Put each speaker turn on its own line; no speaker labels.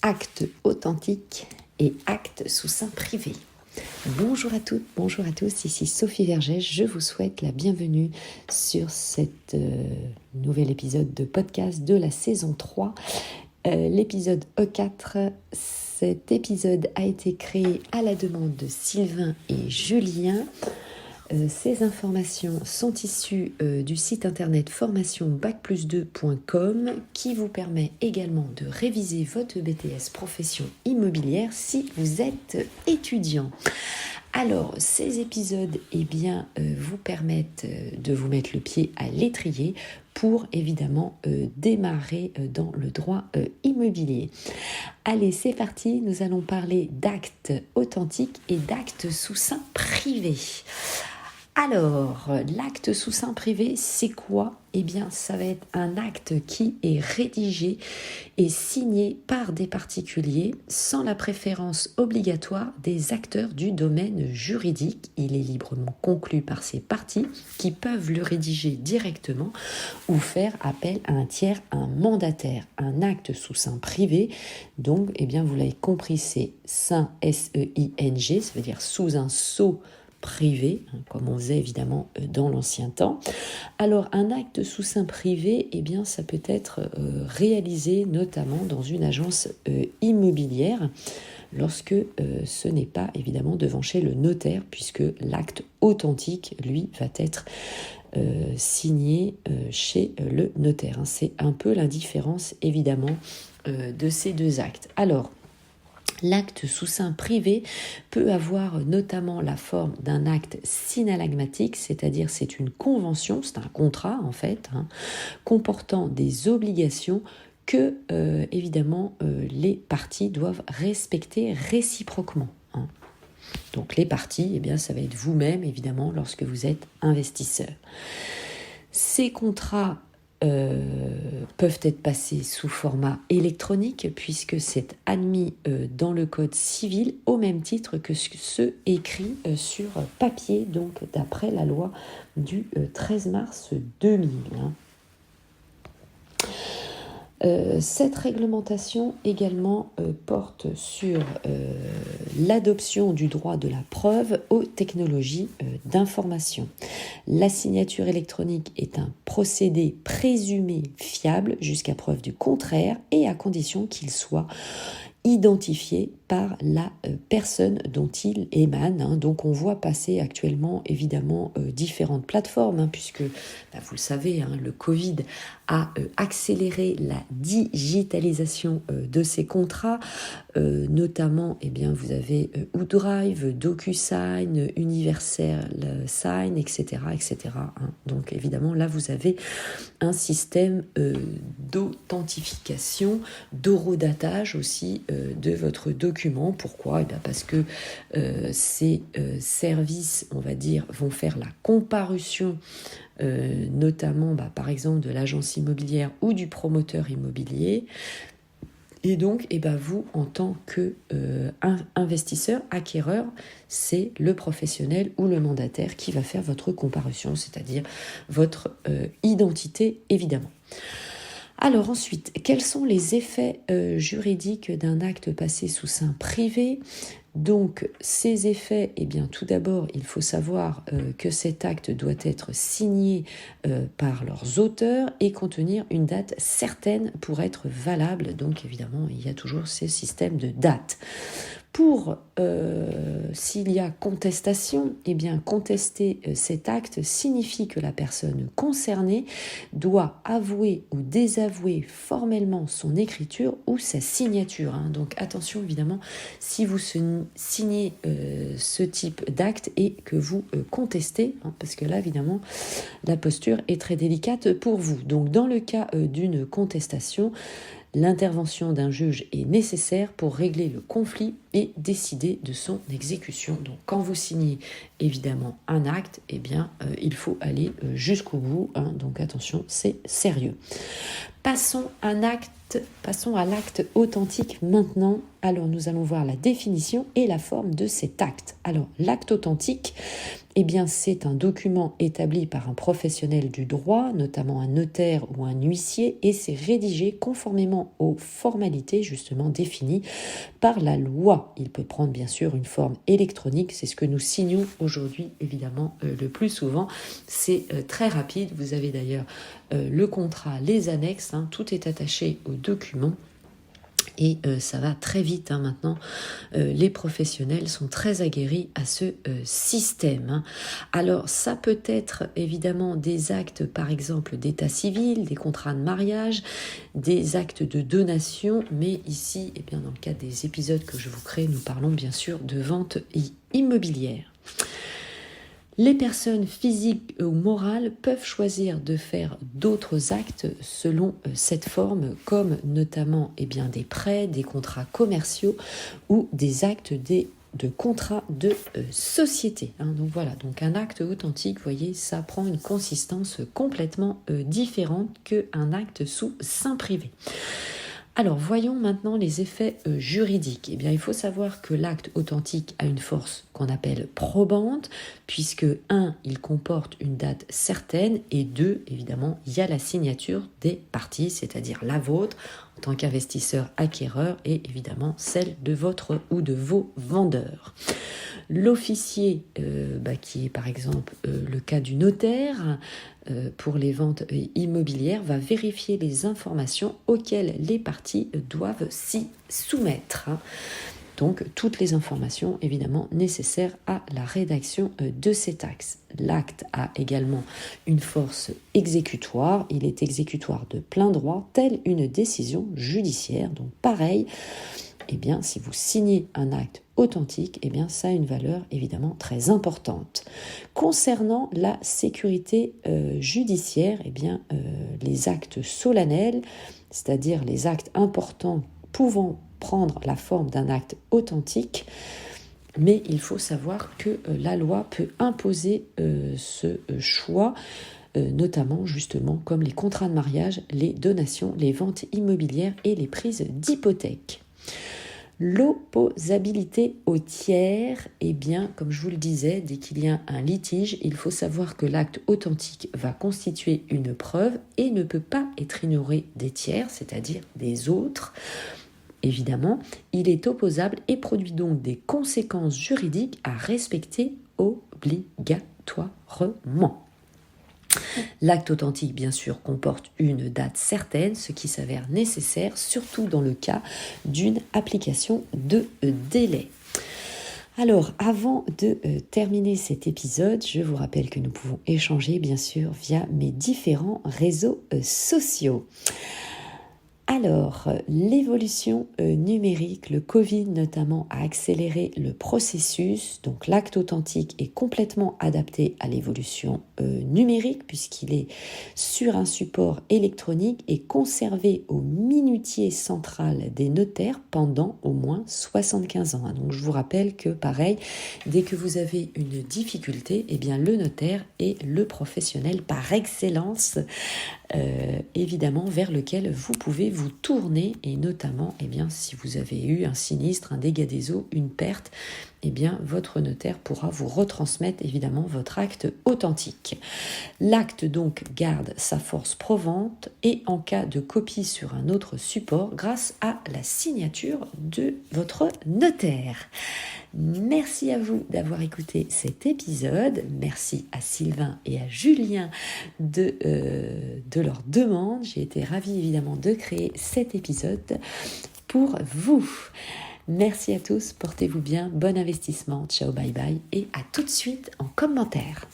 acte authentique et acte sous seing privé. Bonjour à toutes, bonjour à tous, ici Sophie Vergès, je vous souhaite la bienvenue sur cet nouvel épisode de podcast de la saison 3, l'épisode E4. Cet épisode a été créé à la demande de Sylvain et Julien. Ces informations sont issues du site internet formation-bac+2.com qui vous permet également de réviser votre BTS profession immobilière si vous êtes étudiant. Alors, ces épisodes vous permettent de vous mettre le pied à l'étrier pour évidemment démarrer dans le droit immobilier. Allez, c'est parti, nous allons parler d'actes authentiques et d'actes sous seing privé. Alors, l'acte sous seing privé, c'est quoi ? Eh bien, ça va être un acte qui est rédigé et signé par des particuliers sans la préférence obligatoire des acteurs du domaine juridique. Il est librement conclu par ces parties qui peuvent le rédiger directement ou faire appel à un tiers, un mandataire. Un acte sous seing privé, donc, eh bien, vous l'avez compris, c'est seing, S-E-I-N-G, ça veut dire sous un sceau privé, comme on faisait évidemment dans l'ancien temps. Alors, un acte sous seing privé, eh bien, ça peut être réalisé notamment dans une agence immobilière lorsque ce n'est pas évidemment devant chez le notaire, puisque l'acte authentique, lui, va être signé chez le notaire. C'est un peu la différence évidemment de ces deux actes. Alors, l'acte sous seing privé peut avoir notamment la forme d'un acte synallagmatique, c'est-à-dire c'est une convention, c'est un contrat en fait, comportant des obligations que évidemment les parties doivent respecter réciproquement. Donc les parties, eh bien, ça va être vous-même évidemment lorsque vous êtes investisseur. Ces contrats peuvent être passés sous format électronique puisque c'est admis dans le code civil au même titre que ceux écrits sur papier, donc d'après la loi du 13 mars 2000. Cette réglementation également porte sur l'adoption du droit de la preuve aux technologies d'information. La signature électronique est un procédé présumé fiable jusqu'à preuve du contraire et à condition qu'il soit identifié par la personne dont il émane. Donc on voit passer actuellement évidemment différentes plateformes, puisque vous le savez, le Covid a accéléré la digitalisation de ces contrats, notamment vous avez OneDrive, DocuSign, Universal Sign, etc. Donc évidemment là vous avez un système d'authentification, d'horodatage aussi de votre document. Pourquoi ? Parce que ces services, on va dire, vont faire la comparution notamment par exemple de l'agence immobilière ou du promoteur immobilier. Et donc, vous, en tant qu'investisseur, acquéreur, c'est le professionnel ou le mandataire qui va faire votre comparution, c'est-à-dire votre identité, évidemment. Alors ensuite, quels sont les effets juridiques d'un acte passé sous seing privé ? Donc ces effets, tout d'abord, il faut savoir que cet acte doit être signé par leurs auteurs et contenir une date certaine pour être valable. Donc évidemment, il y a toujours ces systèmes de dates. Pour s'il y a contestation, contester cet acte signifie que la personne concernée doit avouer ou désavouer formellement son écriture ou sa signature. Donc attention évidemment, si vous signez ce type d'acte et que vous contestez, parce que là évidemment la posture est très délicate pour vous. Donc dans le cas d'une contestation, l'intervention d'un juge est nécessaire pour régler le conflit et décider de son exécution. Donc quand vous signez évidemment un acte, il faut aller jusqu'au bout. Donc attention, c'est sérieux. Passons à un acte Passons à l'acte authentique maintenant. Alors, nous allons voir la définition et la forme de cet acte. Alors, l'acte authentique, eh bien, c'est un document établi par un professionnel du droit, notamment un notaire ou un huissier, et c'est rédigé conformément aux formalités justement définies par la loi. Il peut prendre bien sûr une forme électronique, c'est ce que nous signons aujourd'hui évidemment le plus souvent. C'est très rapide, vous avez d'ailleurs le contrat, les annexes, tout est attaché au document. Et ça va très vite maintenant. Les professionnels sont très aguerris à ce système. Alors ça peut être évidemment des actes par exemple d'état civil, des contrats de mariage, des actes de donation, mais ici, eh bien, dans le cadre des épisodes que je vous crée, nous parlons bien sûr de vente immobilière. Les personnes physiques ou morales peuvent choisir de faire d'autres actes selon cette forme, comme notamment des prêts, des contrats commerciaux ou des actes de contrats de société. Donc voilà, donc un acte authentique, vous voyez, ça prend une consistance complètement différente qu'un acte sous seing privé. Alors, voyons maintenant les effets juridiques. Eh bien, il faut savoir que l'acte authentique a une force qu'on appelle probante, puisque 1, il comporte une date certaine, et 2, évidemment, il y a la signature des parties, c'est-à-dire la vôtre, en tant qu'investisseur acquéreur, et évidemment celle de votre ou de vos vendeurs. L'officier, qui est par exemple le cas du notaire, pour les ventes immobilières, va vérifier les informations auxquelles les parties doivent s'y soumettre. Donc, toutes les informations, évidemment, nécessaires à la rédaction de cet acte. L'acte a également une force exécutoire. Il est exécutoire de plein droit, telle une décision judiciaire. Donc, pareil, eh bien, si vous signez un acte authentique, eh bien, ça a une valeur évidemment très importante. Concernant la sécurité judiciaire, eh bien, les actes solennels, c'est-à-dire les actes importants pouvant prendre la forme d'un acte authentique, mais il faut savoir que la loi peut imposer ce choix, notamment justement comme les contrats de mariage, les donations, les ventes immobilières et les prises d'hypothèque. L'opposabilité au tiers, eh bien, comme je vous le disais, dès qu'il y a un litige, il faut savoir que l'acte authentique va constituer une preuve et ne peut pas être ignoré des tiers, c'est-à-dire des autres. Évidemment, il est opposable et produit donc des conséquences juridiques à respecter obligatoirement. L'acte authentique, bien sûr, comporte une date certaine, ce qui s'avère nécessaire, surtout dans le cas d'une application de délai. Alors, avant de terminer cet épisode, je vous rappelle que nous pouvons échanger, bien sûr, via mes différents réseaux sociaux. Alors, l'évolution numérique, le Covid notamment, a accéléré le processus. Donc, l'acte authentique est complètement adapté à l'évolution numérique puisqu'il est sur un support électronique et conservé au minutier central des notaires pendant au moins 75 ans. Donc, je vous rappelle que, pareil, dès que vous avez une difficulté, eh bien, le notaire est le professionnel par excellence évidemment vers lequel vous pouvez vous tourner, et notamment si vous avez eu un sinistre, un dégât des eaux, une perte, votre notaire pourra vous retransmettre évidemment votre acte authentique. L'acte donc garde sa force probante et en cas de copie sur un autre support grâce à la signature de votre notaire. Merci à vous d'avoir écouté cet épisode. Merci à Sylvain et à Julien de leur demande. J'ai été ravie évidemment de créer cet épisode pour vous. Merci à tous, portez-vous bien, bon investissement, ciao, bye bye et à tout de suite en commentaire.